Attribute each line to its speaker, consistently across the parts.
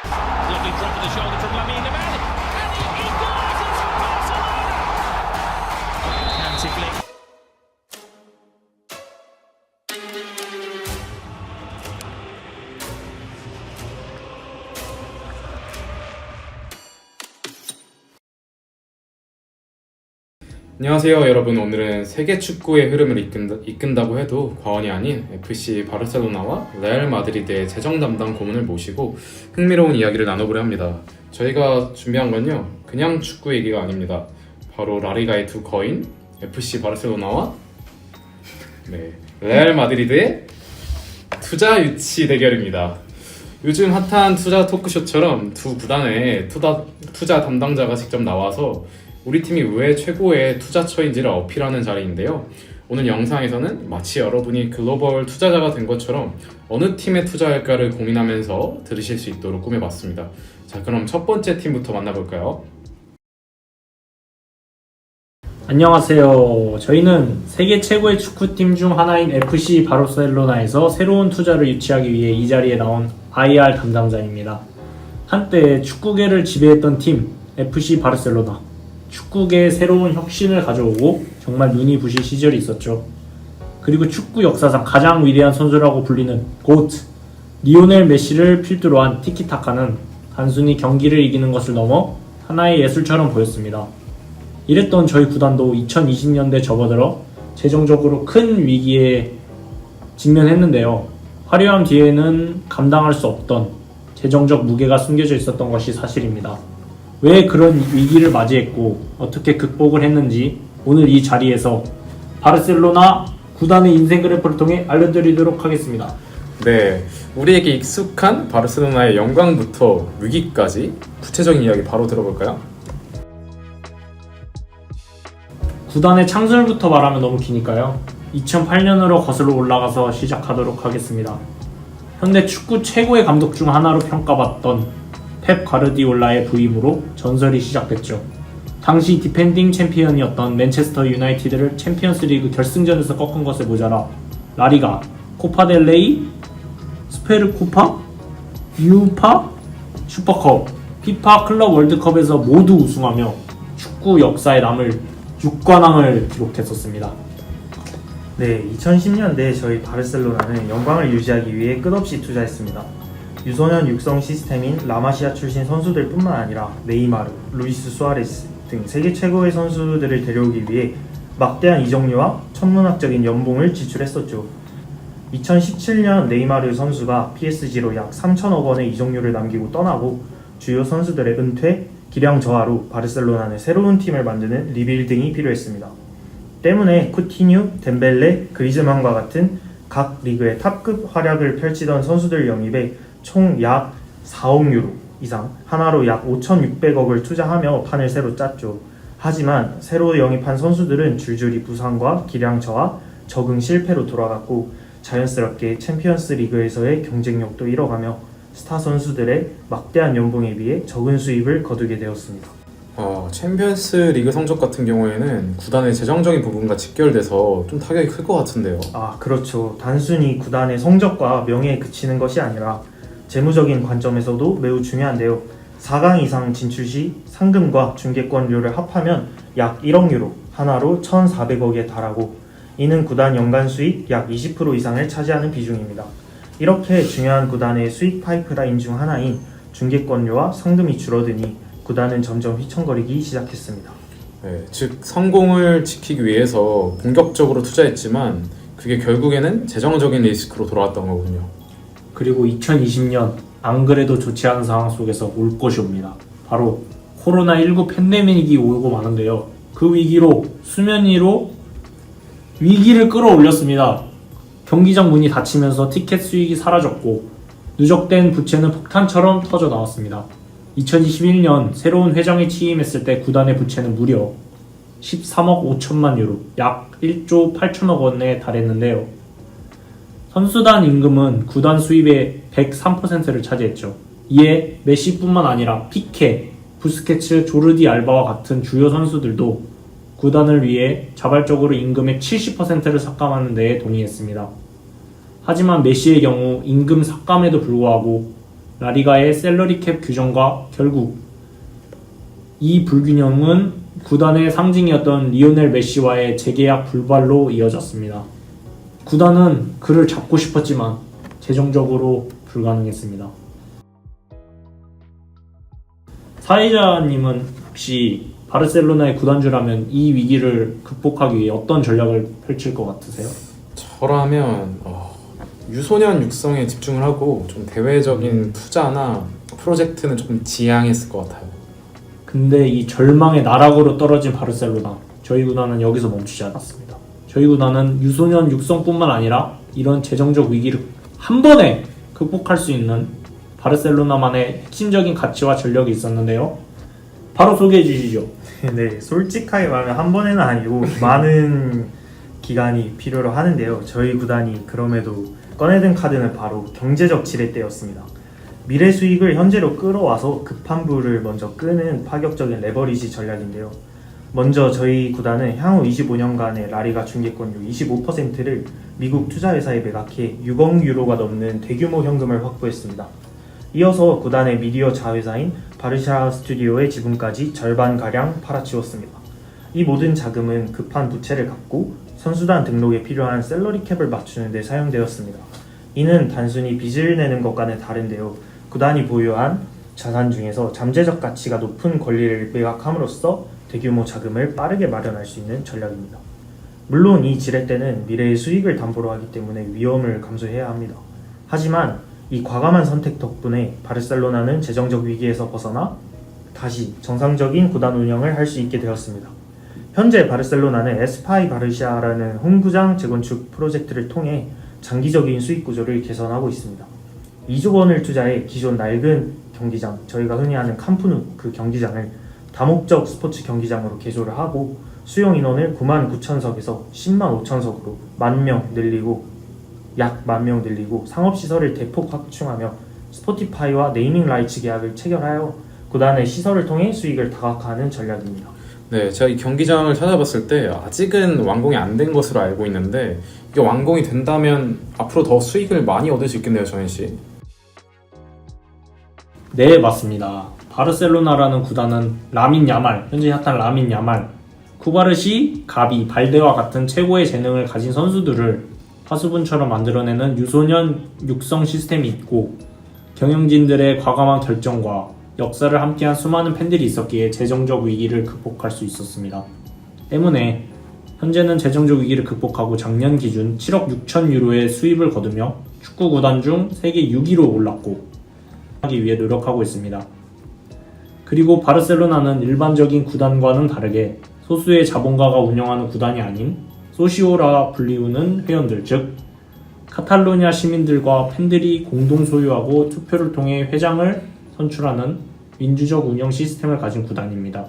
Speaker 1: Lovely drop of the shoulder from Lamine Yamal, and he equalises for Barcelona. Hansi Flick.
Speaker 2: 안녕하세요 여러분. 오늘은 세계 축구의 흐름을 이끈다고 해도 과언이 아닌 FC 바르셀로나와 레알 마드리드의 재정 담당 고문을 모시고 흥미로운 이야기를 나눠보려 합니다. 저희가 준비한 건요, 그냥 축구 얘기가 아닙니다. 바로 라리가의 두 거인 FC 바르셀로나와 레알 마드리드의 투자 유치 대결입니다. 요즘 핫한 투자 토크쇼처럼 두 구단의 투자 담당자가 직접 나와서 우리 팀이 왜 최고의 투자처인지를 어필하는 자리인데요. 오늘 영상에서는 마치 여러분이 글로벌 투자자가 된 것처럼 어느 팀에 투자할까를 고민하면서 들으실 수 있도록 꾸며봤습니다. 자, 그럼 첫 번째 팀부터 만나볼까요?
Speaker 3: 안녕하세요. 저희는 세계 최고의 축구팀 중 하나인 FC 바르셀로나에서 새로운 투자를 유치하기 위해 이 자리에 나온 IR 담당자입니다. 한때 축구계를 지배했던 팀 FC 바르셀로나. 축구계에 새로운 혁신을 가져오고 정말 눈이 부실 시절이 있었죠. 그리고 축구 역사상 가장 위대한 선수라고 불리는 고트 리오넬 메시를 필두로 한 티키타카는 단순히 경기를 이기는 것을 넘어 하나의 예술처럼 보였습니다. 이랬던 저희 구단도 2020년대 접어들어 재정적으로 큰 위기에 직면했는데요. 화려함 뒤에는 감당할 수 없던 재정적 무게가 숨겨져 있었던 것이 사실입니다. 왜 그런 위기를 맞이했고 어떻게 극복을 했는지 오늘 이 자리에서 바르셀로나 구단의 인생 그래프를 통해 알려드리도록 하겠습니다.
Speaker 2: 네, 우리에게 익숙한 바르셀로나의 영광부터 위기까지 구체적인 이야기 바로 들어볼까요?
Speaker 3: 구단의 창설부터 말하면 너무 기니까요. 2008년으로 거슬러 올라가서 시작하도록 하겠습니다. 현대 축구 최고의 감독 중 하나로 평가받던 펩 가르디올라의 부임으로 전설이 시작됐죠. 당시 디펜딩 챔피언이었던 맨체스터 유나이티드를 챔피언스 리그 결승전에서 꺾은 것에 모자라 라리가, 코파 델 레이, 스페르코파, 유파, 슈퍼컵, 피파 클럽 월드컵에서 모두 우승하며 축구 역사에 남을 6관왕을 기록했었습니다.
Speaker 4: 네, 2010년대 저희 바르셀로나는 영광을 유지하기 위해 끝없이 투자했습니다. 유소년 육성 시스템인 라마시아 출신 선수들 뿐만 아니라 네이마르, 루이스 수아레스 등 세계 최고의 선수들을 데려오기 위해 막대한 이적료와 천문학적인 연봉을 지출했었죠. 2017년 네이마르 선수가 PSG로 약 3천억 원의 이적료를 남기고 떠나고 주요 선수들의 은퇴, 기량 저하로 바르셀로나는 새로운 팀을 만드는 리빌딩이 필요했습니다. 때문에 쿠티뉴, 덴벨레, 그리즈만과 같은 각 리그의 탑급 활약을 펼치던 선수들 영입에 총 약 4억 유로 이상, 하나로 약 5,600억을 투자하며 판을 새로 짰죠. 하지만 새로 영입한 선수들은 줄줄이 부상과 기량 저하, 적응 실패로 돌아갔고 자연스럽게 챔피언스 리그에서의 경쟁력도 잃어가며 스타 선수들의 막대한 연봉에 비해 적은 수입을 거두게 되었습니다.
Speaker 2: 챔피언스 리그 성적 같은 경우에는 구단의 재정적인 부분과 직결돼서 좀 타격이 클 것 같은데요.
Speaker 4: 그렇죠. 단순히 구단의 성적과 명예에 그치는 것이 아니라 재무적인 관점에서도 매우 중요한데요. 4강 이상 진출 시 상금과 중계권료를 합하면 약 1억 유로, 하나로 1,400억에 달하고 이는 구단 연간 수익 약 20% 이상을 차지하는 비중입니다. 이렇게 중요한 구단의 수익 파이프라인 중 하나인 중계권료와 상금이 줄어드니 구단은 점점 휘청거리기 시작했습니다.
Speaker 2: 네, 즉 성공을 지키기 위해서 본격적으로 투자했지만 그게 결국에는 재정적인 리스크로 돌아왔던 거군요.
Speaker 3: 그리고 2020년 안 그래도 좋지 않은 상황 속에서 올 것이 옵니다. 바로 코로나19 팬데믹이 오고 마는데요. 그 위기로 수면 위로 위기를 끌어올렸습니다. 경기장 문이 닫히면서 티켓 수익이 사라졌고 누적된 부채는 폭탄처럼 터져 나왔습니다. 2021년 새로운 회장이 취임했을 때 구단의 부채는 무려 13억 5천만 유로, 약 1조 8천억 원에 달했는데요. 선수단 임금은 구단 수입의 103%를 차지했죠. 이에 메시뿐만 아니라 피케, 부스케츠, 조르디 알바와 같은 주요 선수들도 구단을 위해 자발적으로 임금의 70%를 삭감하는 데에 동의했습니다. 하지만 메시의 경우 임금 삭감에도 불구하고 라리가의 셀러리 캡 규정과 결국 이 불균형은 구단의 상징이었던 리오넬 메시와의 재계약 불발로 이어졌습니다. 구단은 그를 잡고 싶었지만 재정적으로 불가능했습니다. 사회자님은 혹시 바르셀로나의 구단주라면 이 위기를 극복하기 위해 어떤 전략을 펼칠 것 같으세요?
Speaker 2: 저라면 유소년 육성에 집중을 하고 좀 대외적인 투자나 프로젝트는 조금 지양했을 것 같아요.
Speaker 3: 근데 이 절망의 나락으로 떨어진 바르셀로나, 저희 구단은 여기서 멈추지 않았습니다. 저희 구단은 유소년 육성뿐만 아니라 이런 재정적 위기를 한 번에 극복할 수 있는 바르셀로나만의 핵심적인 가치와 전력이 있었는데요. 바로 소개해 주시죠.
Speaker 4: 네, 솔직하게 말하면 한 번에는 아니고 많은 기간이 필요로 하는데요. 저희 구단이 그럼에도 꺼내든 카드는 바로 경제적 지렛대였습니다. 미래 수익을 현재로 끌어와서 급한 불을 먼저 끄는 파격적인 레버리지 전략인데요. 먼저 저희 구단은 향후 25년간의 라리가 중계권료 25%를 미국 투자회사에 매각해 6억 유로가 넘는 대규모 현금을 확보했습니다. 이어서 구단의 미디어 자회사인 바르샤 스튜디오의 지분까지 절반가량 팔아치웠습니다. 이 모든 자금은 급한 부채를 갚고 선수단 등록에 필요한 셀러리 캡을 맞추는 데 사용되었습니다. 이는 단순히 빚을 내는 것과는 다른데요. 구단이 보유한 자산 중에서 잠재적 가치가 높은 권리를 매각함으로써 대규모 자금을 빠르게 마련할 수 있는 전략입니다. 물론 이 지렛대는 미래의 수익을 담보로 하기 때문에 위험을 감수해야 합니다. 하지만 이 과감한 선택 덕분에 바르셀로나는 재정적 위기에서 벗어나 다시 정상적인 구단 운영을 할 수 있게 되었습니다. 현재 바르셀로나는 에스파이 바르샤라는 홈구장 재건축 프로젝트를 통해 장기적인 수익 구조를 개선하고 있습니다. 2조 원을 투자해 기존 낡은 경기장, 저희가 흔히 하는 캄프누 그 경기장을 다목적 스포츠 경기장으로 개조를 하고 수용 인원을 99,000석에서 105,000석으로 약 10,000명 늘리고 상업시설을 대폭 확충하며 스포티파이와 네이밍 라이츠 계약을 체결하여 구단의 시설을 통해 수익을 다각화하는 전략입니다.
Speaker 2: 네, 제가 이 경기장을 찾아봤을 때 아직은 완공이 안 된 것으로 알고 있는데 이게 완공이 된다면 앞으로 더 수익을 많이 얻을 수 있겠네요, 정현 씨.
Speaker 3: 네, 맞습니다. 바르셀로나라는 구단은 라민 야말, 현재 핫한 라민 야말, 쿠바르시, 가비, 발데와 같은 최고의 재능을 가진 선수들을 파수분처럼 만들어내는 유소년 육성 시스템이 있고 경영진들의 과감한 결정과 역사를 함께한 수많은 팬들이 있었기에 재정적 위기를 극복할 수 있었습니다. 때문에 현재는 재정적 위기를 극복하고 작년 기준 7억 6천 유로의 수입을 거두며 축구 구단 중 세계 6위로 올랐고 하기 위해 노력하고 있습니다. 그리고 바르셀로나는 일반적인 구단과는 다르게 소수의 자본가가 운영하는 구단이 아닌 소시오라 불리우는 회원들, 즉 카탈로니아 시민들과 팬들이 공동 소유하고 투표를 통해 회장을 선출하는 민주적 운영 시스템을 가진 구단입니다.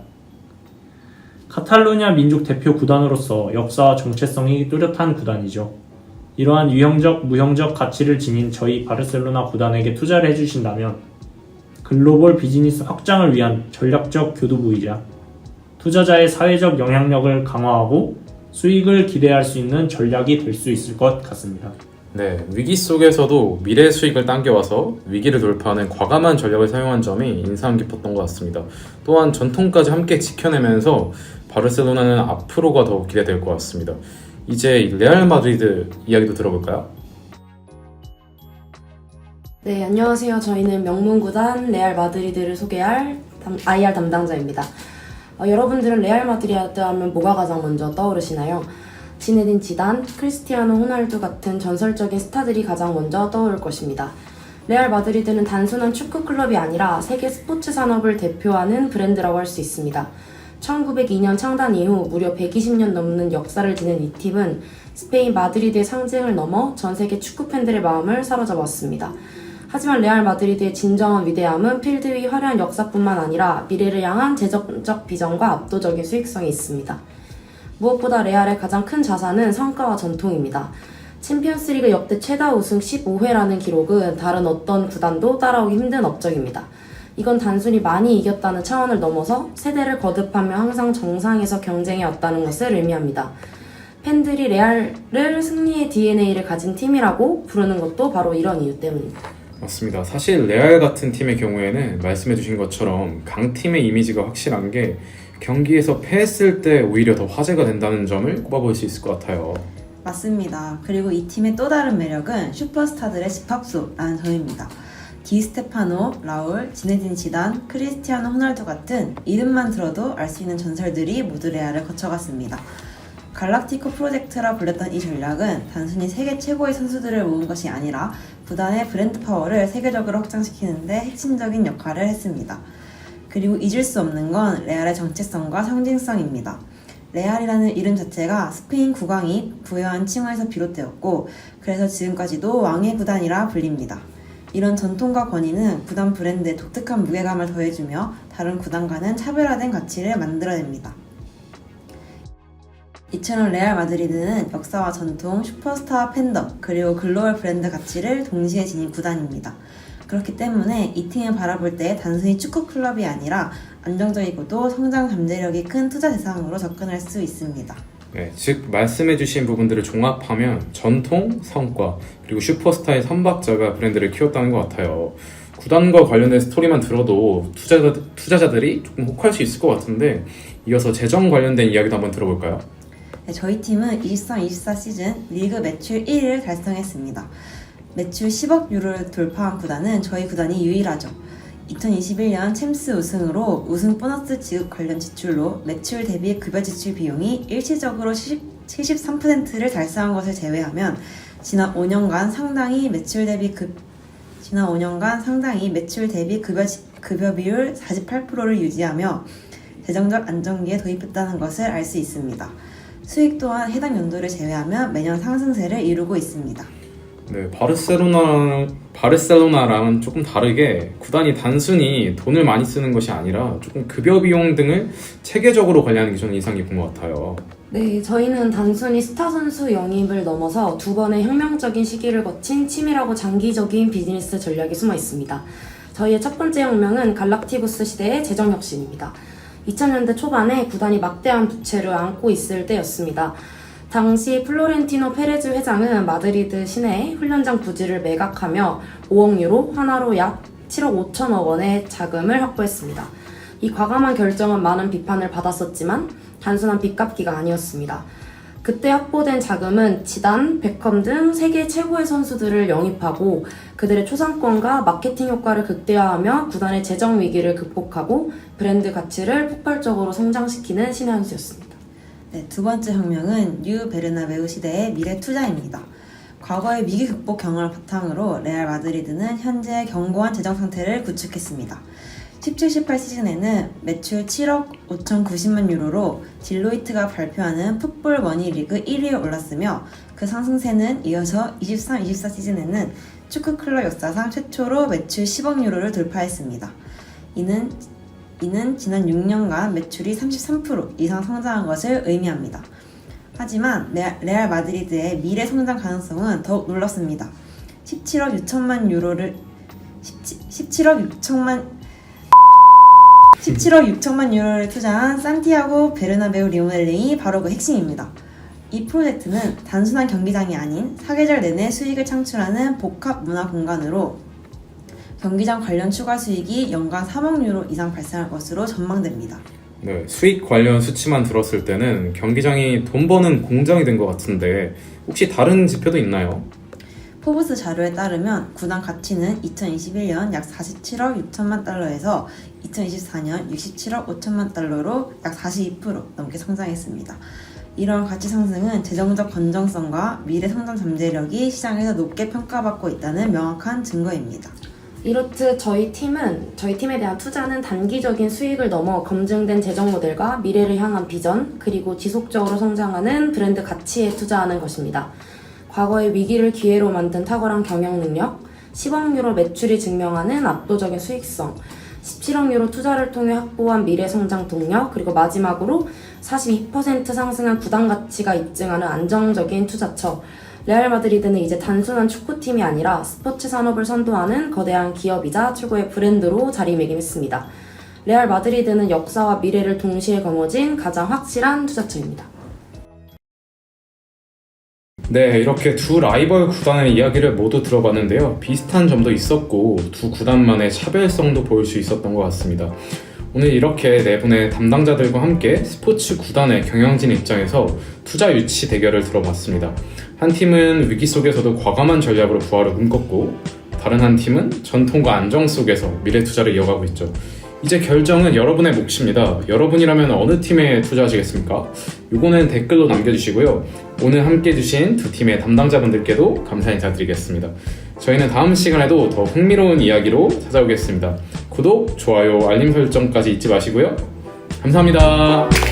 Speaker 3: 카탈로니아 민족 대표 구단으로서 역사와 정체성이 뚜렷한 구단이죠. 이러한 유형적, 무형적 가치를 지닌 저희 바르셀로나 구단에게 투자를 해주신다면 글로벌 비즈니스 확장을 위한 전략적 교두보이자 투자자의 사회적 영향력을 강화하고 수익을 기대할 수 있는 전략이 될 수 있을 것 같습니다.
Speaker 2: 네, 위기 속에서도 미래 수익을 당겨와서 위기를 돌파하는 과감한 전략을 사용한 점이 인상 깊었던 것 같습니다. 또한 전통까지 함께 지켜내면서 바르셀로나는 앞으로가 더 기대될 것 같습니다. 이제 레알 마드리드 이야기도 들어볼까요?
Speaker 5: 네, 안녕하세요. 저희는 명문구단 레알 마드리드를 소개할 IR 담당자입니다. 여러분들은 레알 마드리드 하면 뭐가 가장 먼저 떠오르시나요? 지네딘 지단, 크리스티아노 호날두 같은 전설적인 스타들이 가장 먼저 떠오를 것입니다. 레알 마드리드는 단순한 축구 클럽이 아니라 세계 스포츠 산업을 대표하는 브랜드라고 할 수 있습니다. 1902년 창단 이후 무려 120년 넘는 역사를 지닌 이 팀은 스페인 마드리드의 상징을 넘어 전 세계 축구 팬들의 마음을 사로잡았습니다. 하지만 레알 마드리드의 진정한 위대함은 필드 위 화려한 역사뿐만 아니라 미래를 향한 재정적 비전과 압도적인 수익성이 있습니다. 무엇보다 레알의 가장 큰 자산은 성과와 전통입니다. 챔피언스리그 역대 최다 우승 15회라는 기록은 다른 어떤 구단도 따라오기 힘든 업적입니다. 이건 단순히 많이 이겼다는 차원을 넘어서 세대를 거듭하며 항상 정상에서 경쟁해왔다는 것을 의미합니다. 팬들이 레알을 승리의 DNA를 가진 팀이라고 부르는 것도 바로 이런 이유 때문입니다.
Speaker 2: 맞습니다. 사실 레알 같은 팀의 경우에는 말씀해주신 것처럼 강팀의 이미지가 확실한 게 경기에서 패했을 때 오히려 더 화제가 된다는 점을 꼽아볼 수 있을 것 같아요.
Speaker 6: 맞습니다. 그리고 이 팀의 또 다른 매력은 슈퍼스타들의 집합소라는 점입니다. 디스테파노, 라울, 지네딘 지단, 크리스티아노 호날두 같은 이름만 들어도 알 수 있는 전설들이 모두 레알을 거쳐갔습니다. 갈락티코 프로젝트라 불렸던 이 전략은 단순히 세계 최고의 선수들을 모은 것이 아니라 구단의 브랜드 파워를 세계적으로 확장시키는 데 핵심적인 역할을 했습니다. 그리고 잊을 수 없는 건 레알의 정체성과 상징성입니다. 레알이라는 이름 자체가 스페인 국왕이 부여한 칭호에서 비롯되었고 그래서 지금까지도 왕의 구단이라 불립니다. 이런 전통과 권위는 구단 브랜드에 독특한 무게감을 더해주며 다른 구단과는 차별화된 가치를 만들어냅니다. 이처럼 레알 마드리드는 역사와 전통, 슈퍼스타와 팬덤, 그리고 글로벌 브랜드 가치를 동시에 지닌 구단입니다. 그렇기 때문에 이 팀을 바라볼 때 단순히 축구 클럽이 아니라 안정적이고도 성장 잠재력이 큰 투자 대상으로 접근할 수 있습니다.
Speaker 2: 네, 즉 말씀해주신 부분들을 종합하면 전통, 성과, 그리고 슈퍼스타의 삼박자가 브랜드를 키웠다는 것 같아요. 구단과 관련된 스토리만 들어도 투자자들이 조금 혹할 수 있을 것 같은데 이어서 재정 관련된 이야기도 한번 들어볼까요?
Speaker 6: 네, 저희 팀은 23-24 시즌 리그 매출 1위를 달성했습니다. 매출 10억 유로를 돌파한 구단은 저희 구단이 유일하죠. 2021년 챔스 우승으로 우승 보너스 지급 관련 지출로 매출 대비 급여 지출 비용이 일시적으로 73%를 달성한 것을 제외하면 지난 5년간 상당히 매출 대비 급여 비율 48%를 유지하며 재정적 안정기에 도입했다는 것을 알 수 있습니다. 수익 또한 해당 연도를 제외하면 매년 상승세를 이루고 있습니다.
Speaker 2: 네, 바르셀로나랑은 조금 다르게 구단이 단순히 돈을 많이 쓰는 것이 아니라 조금 급여 비용 등을 체계적으로 관리하는 게 저는 인상 깊은 것 같아요.
Speaker 5: 네, 저희는 단순히 스타 선수 영입을 넘어서 두 번의 혁명적인 시기를 거친 치밀하고 장기적인 비즈니스 전략이 숨어 있습니다. 저희의 첫 번째 혁명은 갈락티쿠스 시대의 재정 혁신입니다. 2000년대 초반에 구단이 막대한 부채를 안고 있을 때였습니다. 당시 플로렌티노 페레즈 회장은 마드리드 시내 훈련장 부지를 매각하며 5억 유로, 하나로 약 7억 5천억 원의 자금을 확보했습니다. 이 과감한 결정은 많은 비판을 받았었지만 단순한 빚 갚기가 아니었습니다. 그때 확보된 자금은 지단, 베컴 등 세계 최고의 선수들을 영입하고 그들의 초상권과 마케팅 효과를 극대화하며 구단의 재정 위기를 극복하고 브랜드 가치를 폭발적으로 성장시키는 신의 한 수였습니다.
Speaker 6: 네, 두 번째 혁명은 뉴 베르나베우 시대의 미래 투자입니다. 과거의 위기 극복 경험을 바탕으로 레알 마드리드는 현재 견고한 재정 상태를 구축했습니다. 17-18 시즌에는 매출 7억 5,090만 유로로 딜로이트가 발표하는 풋볼 머니 리그 1위에 올랐으며 그 상승세는 이어서 23-24 시즌에는 축구 클럽 역사상 최초로 매출 10억 유로를 돌파했습니다. 이는 지난 6년간 매출이 33% 이상 성장한 것을 의미합니다. 하지만 레알 마드리드의 미래 성장 가능성은 더욱 놀랍습니다. 17억 6천만 유로를 투자한 산티아고 베르나베우 리모델링이 바로 그 핵심입니다. 이 프로젝트는 단순한 경기장이 아닌 사계절 내내 수익을 창출하는 복합 문화 공간으로 경기장 관련 추가 수익이 연간 3억 유로 이상 발생할 것으로 전망됩니다.
Speaker 2: 네, 수익 관련 수치만 들었을 때는 경기장이 돈 버는 공장이 된 것 같은데 혹시 다른 지표도 있나요?
Speaker 6: 포브스 자료에 따르면 구단 가치는 2021년 약 47억 6천만 달러에서 2024년 67억 5천만 달러로 약 42% 넘게 성장했습니다. 이런 가치 상승은 재정적 건전성과 미래 성장 잠재력이 시장에서 높게 평가받고 있다는 명확한 증거입니다.
Speaker 5: 이렇듯 저희 팀에 대한 투자는 단기적인 수익을 넘어 검증된 재정 모델과 미래를 향한 비전, 그리고 지속적으로 성장하는 브랜드 가치에 투자하는 것입니다. 과거의 위기를 기회로 만든 탁월한 경영 능력, 10억 유로 매출이 증명하는 압도적인 수익성, 17억 유로 투자를 통해 확보한 미래 성장 동력, 그리고 마지막으로 42% 상승한 구단 가치가 입증하는 안정적인 투자처. 레알 마드리드는 이제 단순한 축구팀이 아니라 스포츠 산업을 선도하는 거대한 기업이자 최고의 브랜드로 자리매김했습니다. 레알 마드리드는 역사와 미래를 동시에 거머쥔 가장 확실한 투자처입니다.
Speaker 2: 네, 이렇게 두 라이벌 구단의 이야기를 모두 들어봤는데요. 비슷한 점도 있었고 두 구단만의 차별성도 보일 수 있었던 것 같습니다. 오늘 이렇게 네 분의 담당자들과 함께 스포츠 구단의 경영진 입장에서 투자 유치 대결을 들어봤습니다. 한 팀은 위기 속에서도 과감한 전략으로 부활을 꿈꿨고 다른 한 팀은 전통과 안정 속에서 미래 투자를 이어가고 있죠. 이제 결정은 여러분의 몫입니다. 여러분이라면 어느 팀에 투자하시겠습니까? 요거는 댓글로 남겨주시고요. 오늘 함께 해주신 두 팀의 담당자분들께도 감사 인사드리겠습니다. 저희는 다음 시간에도 더 흥미로운 이야기로 찾아오겠습니다. 구독, 좋아요, 알림 설정까지 잊지 마시고요. 감사합니다.